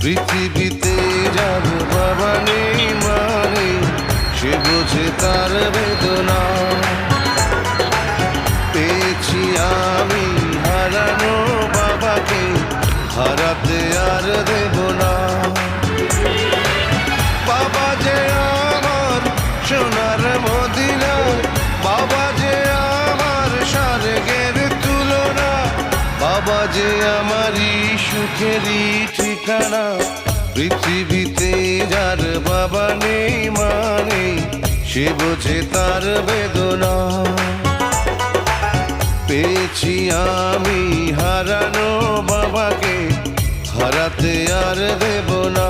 পৃথিবীতে যার বাবা নেই মা নেই, সে বোঝে তার বেদনা। পেয়েছি আমি হারানো বাবাকে, হারাতে আর দেব না। বাবা যে আমার সোনার মদিনা, বাবা যে আমার স্বর্গের তুলনা, বাবা যে আমারই সুখেরই ঠিকানা। পৃথিবীতে যার বাবা নেই মা নেই, সে বোঝে তার বেদনা। পেয়েছি আমি হারানো বাবাকে, হারাতে আর দেব না।